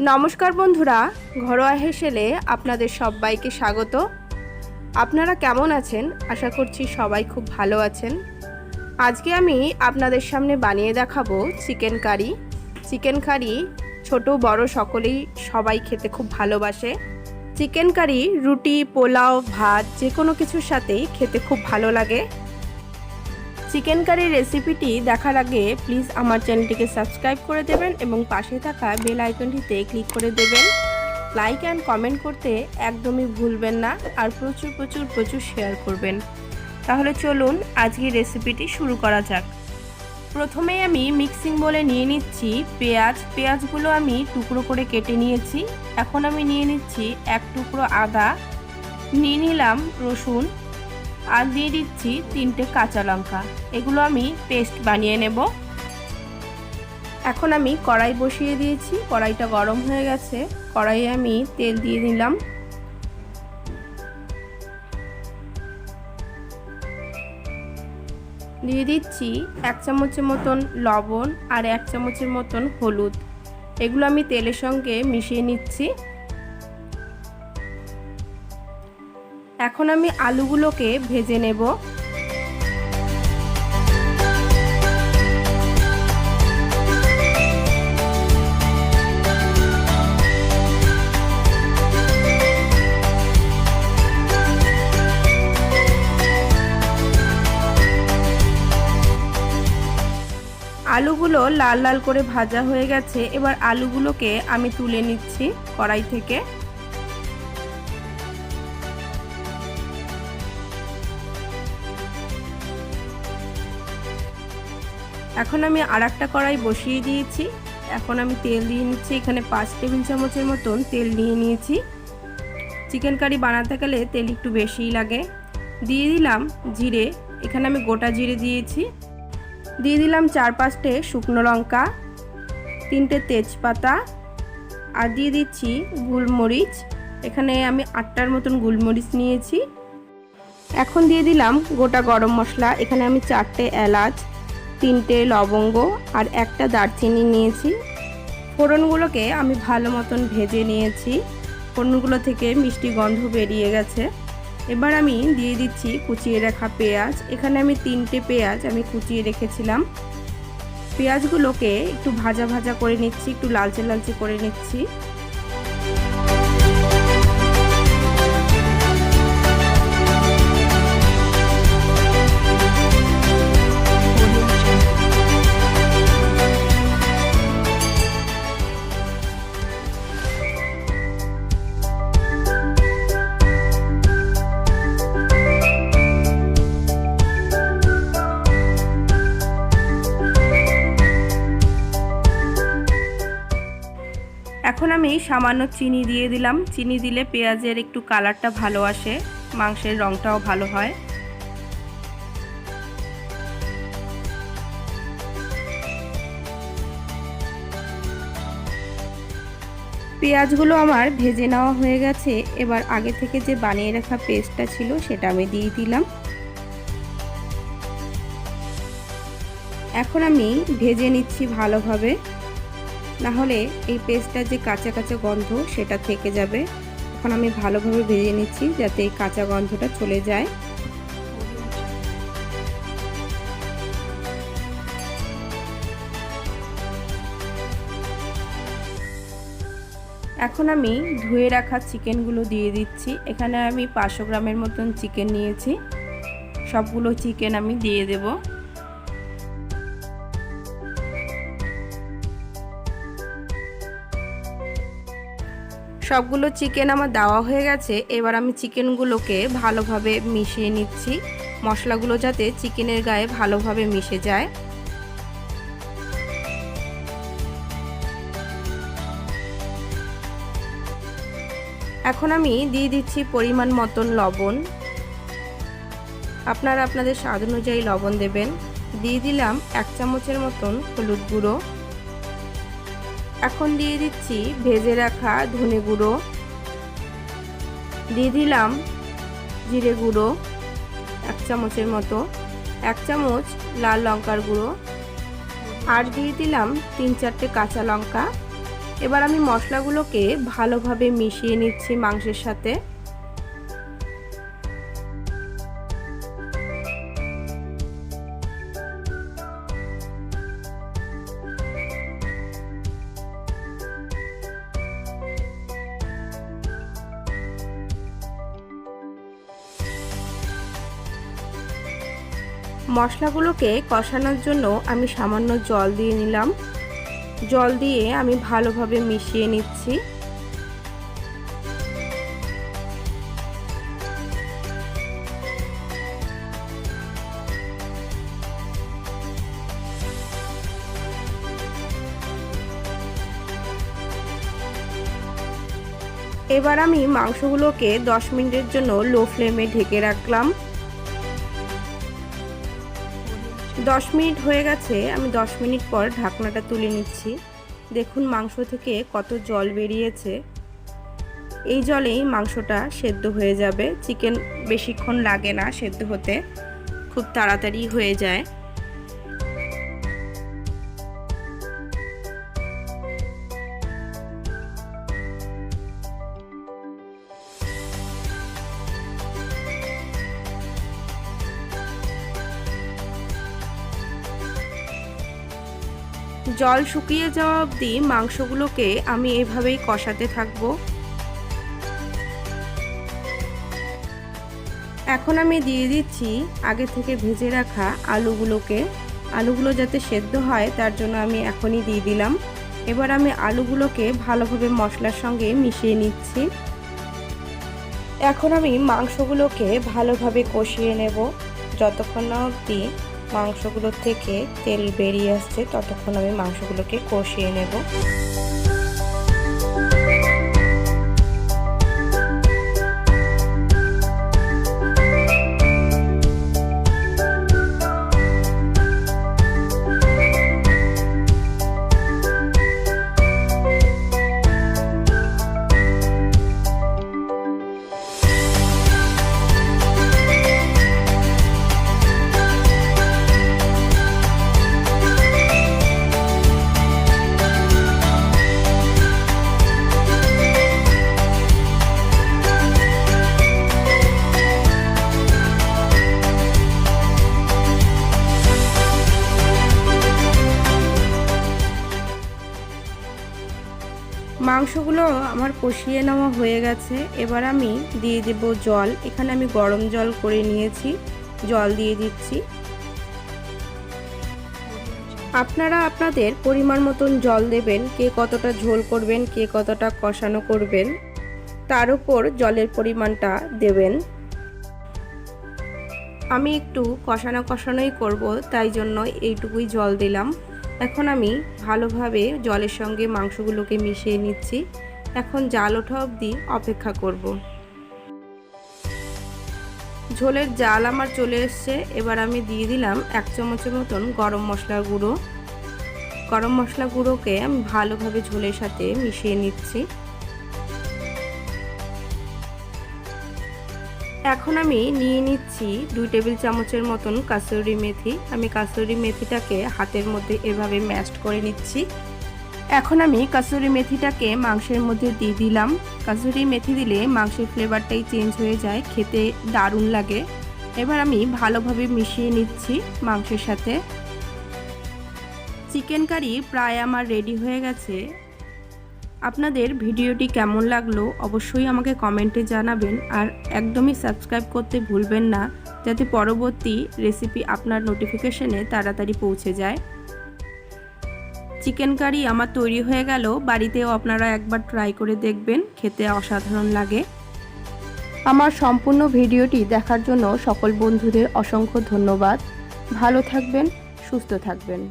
নমস্কার বন্ধুরা, ঘরোয়া হেসেলে আপনাদের সবাইকে স্বাগত। আপনারা কেমন আছেন? আশা করছি সবাই খুব ভালো আছেন। আজকে আমি আপনাদের সামনে বানিয়ে দেখাবো চিকেন কারি। চিকেন কারি ছোট বড় সকলেই সবাই খেতে খুব ভালোবাসে। চিকেন কারি রুটি, পোলাও, ভাত যে কোনো কিছুর সাথেই খেতে খুব ভালো লাগে। চিকেন কারি রেসিপিটি দেখার আগে প্লিজ আমার চ্যানেলটিকে সাবস্ক্রাইব করে দেবেন এবং পাশে থাকা বেল আইকনটিতে ক্লিক করে দেবেন। লাইক অ্যান্ড কমেন্ট করতে একদমই ভুলবেন না, আর প্রচুর শেয়ার করবেন। তাহলে চলুন আজকের রেসিপিটি শুরু করা যাক। প্রথমেই আমি মিক্সিং বলে নিয়ে নিচ্ছি পেঁয়াজগুলো আমি টুকরো করে কেটে নিয়েছি। এখন আমি নিয়ে নিচ্ছি এক টুকরো আদা, নিয়ে নিলাম রসুন, আর দিয়ে দিচ্ছি 3টে কাঁচা লঙ্কা। এগুলো আমি পেস্ট বানিয়ে নেব। এখন আমি কড়াই বসিয়ে দিয়েছি, কড়াইটা গরম হয়ে গেছে। কড়াইয়ে আমি তেল দিয়ে দিলাম। দিয়ে দিচ্ছি 1 চামচের মতন লবণ আর 1 চামচের মতন হলুদ। এগুলো আমি তেলের সঙ্গে মিশিয়ে নিচ্ছি। এখন আমি আলুগুলোকে ভেজে নেব। আলুগুলো লাল লাল করে ভাজা হয়ে গেছে। এবার আলুগুলোকে আমি তুলে নিচ্ছি কড়াই থেকে। এখন আমি আরেকটা কড়াই বসিয়ে দিয়েছি। এখন আমি তেল দিয়ে নিচ্ছি। এখানে 5 টেবিল চামচের মতন তেল নিয়ে নিয়েছি। চিকেন কারি বানাতে গেলে তেল একটু বেশিই লাগে। দিয়ে দিলাম জিরে। এখানে আমি গোটা জিরে দিয়েছি। দিয়ে দিলাম 4-5টে শুকনো লঙ্কা, 3টে তেজপাতা, আর দিয়ে দিচ্ছি গোলমরিচ। এখানে আমি 8টার মতন গোলমরিচ নিয়েছি। এখন দিয়ে দিলাম গোটা গরম মশলা। এখানে আমি 4টে এলাচ, 3টে লবঙ্গ আর 1টা দারচিনি নিয়েছি। ফোড়নগুলোকে আমি ভালো মতন ভেজে নিয়েছি। ফোড়নগুলো থেকে মিষ্টি গন্ধ বেরিয়ে গেছে। এবার আমি দিয়ে দিচ্ছি কুচিয়ে রাখা পেঁয়াজ। এখানে আমি 3টে পেঁয়াজ আমি কুচিয়ে রেখেছিলাম। পেঁয়াজগুলোকে একটু ভাজা ভাজা করে নিচ্ছি, একটু লালচে লালচে করে নিচ্ছি। এখন আমি সামান্য চিনি দিয়ে দিলাম। চিনি দিলে পেঁয়াজের একটু কালারটা ভালো আসে, মাংসের রঙটাও ভালো হয়। পেঁয়াজগুলো আমার ভেজে নেওয়া হয়ে গেছে। এবার আগে থেকে যে বানিয়ে রাখা পেস্টটা ছিল সেটা আমি দিয়ে দিলাম। এখন আমি ভেজে নিচ্ছি ভালোভাবে, না হলে এই পেস্টটার যে কাঁচা কাঁচা গন্ধ সেটা থেকে যাবে। এখন আমি ভালোভাবে ভেজে নিচ্ছি যাতে এই কাঁচা গন্ধটা চলে যায়। এখন আমি ধুয়ে রাখা চিকেনগুলো দিয়ে দিচ্ছি। এখানে আমি 500 গ্রামের মতন চিকেন নিয়েছি। সবগুলো চিকেন আমি দিয়ে দেব। সবগুলো চিকেন আমার দেওয়া হয়ে গেছে। এবার আমি চিকেনগুলোকে ভালোভাবে মিশিয়ে নিচ্ছি, মশলাগুলো যাতে চিকেনের গায়ে ভালোভাবে মিশে যায়। এখন আমি দিয়ে দিচ্ছি পরিমাণ মতন লবণ। আপনারা আপনাদের স্বাদ অনুযায়ী লবণ দেবেন। দিয়ে দিলাম 1 চামচের মতন হলুদ গুঁড়ো। এখন দিয়ে দিচ্ছি ভেজে রাখা ধনে গুঁড়ো। দিয়ে দিলাম জিরে গুঁড়ো 1 চামচের মতো, 1 চামচ লাল লঙ্কার গুঁড়ো, আর দিয়ে দিলাম 3-4টে কাঁচা লঙ্কা। এবার আমি মশলাগুলোকে ভালোভাবে মিশিয়ে নিচ্ছি মাংসের সাথে। মশলাগুলোকে কষানোর জন্য আমি সামান্য জল দিয়ে নিলাম। জল দিয়ে আমি ভালোভাবে মিশিয়ে নিচ্ছি। এবার আমি মাংসগুলোকে 10 মিনিটের জন্য লো ফ্লেমে ঢেকে রাখলাম। 10 মিনিট হয়ে গেছে। আমি 10 মিনিট পর ঢাকনাটা তুলে নিচ্ছি। দেখুন মাংস থেকে কত জল বেরিয়েছে। এই জলেই মাংসটা সেদ্ধ হয়ে যাবে। চিকেন বেশিক্ষণ লাগে না সেদ্ধ হতে, খুব তাড়াতাড়ি হয়ে যায়। জল শুকিয়ে যাওয়া অবধি মাংসগুলোকে আমি এভাবেই কষাতে থাকবো। এখন আমি দিয়ে দিচ্ছি আগে থেকে ভেজে রাখা আলুগুলোকে। আলুগুলো যাতে সেদ্ধ হয় তার জন্য আমি এখনই দিয়ে দিলাম। এবার আমি আলুগুলোকে ভালোভাবে মশলার সঙ্গে মিশিয়ে নিচ্ছি। এখন আমি মাংসগুলোকে ভালোভাবে কষিয়ে নেব। যতক্ষণ না অবধি মাংসগুলোর থেকে তেল বেরিয়ে আসছে ততক্ষণ আমি মাংসগুলোকে কষিয়ে নেব। মাংসগুলো আমার কষিয়ে নেওয়া হয়ে গেছে। এবার আমি দিয়ে দেব জল। এখানে আমি গরম জল করে নিয়েছি, জল দিয়ে দিচ্ছি। আপনারা আপনাদের পরিমাণ মতন জল দেবেন। কে কতটা ঝোল করবেন, কে কতটা কষানো করবেন তার উপর জলের পরিমাণটা দেবেন। আমি একটু কষানোই করব, তাই জন্য এইটুকুই জল দিলাম। এখন আমি ভালোভাবে জলের সঙ্গে মাংসগুলোকে মিশিয়ে নিচ্ছি। এখন জাল ওঠা অবধি অপেক্ষা করব। ঝোলের জাল আমার চলে এসছে। এবার আমি দিয়ে দিলাম 1 চামচের মতন গরম মশলার গুঁড়ো। গরম মশলা গুঁড়োকে আমি ভালোভাবে ঝোলের সাথে মিশিয়ে নিচ্ছি। এখন আমি নিয়ে নিচ্ছি 2 টেবিল চামচের মতন কাসুরি মেথি। আমি কাসুরি মেথিটাকে হাতের মধ্যে এভাবে ম্যাশড করে নিচ্ছি। এখন আমি কাসুরি মেথিটাকে মাংসের মধ্যে দিয়ে দিলাম। কাসুরি মেথি দিলে মাংসের ফ্লেভারটাই চেঞ্জ হয়ে যায়, খেতে দারুণ লাগে। এবার আমি ভালোভাবে মিশিয়ে নিচ্ছি মাংসের সাথে। চিকেন কারি প্রায় আমার রেডি হয়ে গেছে। আপনাদের ভিডিওটি কেমন লাগলো অবশ্যই আমাকে কমেন্টে জানাবেন। আর একদমই সাবস্ক্রাইব করতে ভুলবেন না, যাতে পরবর্তী রেসিপি আপনার নোটিফিকেশনে তাড়াতাড়ি পৌঁছে যায়। চিকেন কারি আমার তৈরি হয়ে গেল। বাড়িতেও আপনারা একবার ট্রাই করে দেখবেন, খেতে অসাধারণ লাগে। আমার সম্পূর্ণ ভিডিওটি দেখার জন্য সকল বন্ধুদের অসংখ্য ধন্যবাদ। ভালো থাকবেন, সুস্থ থাকবেন।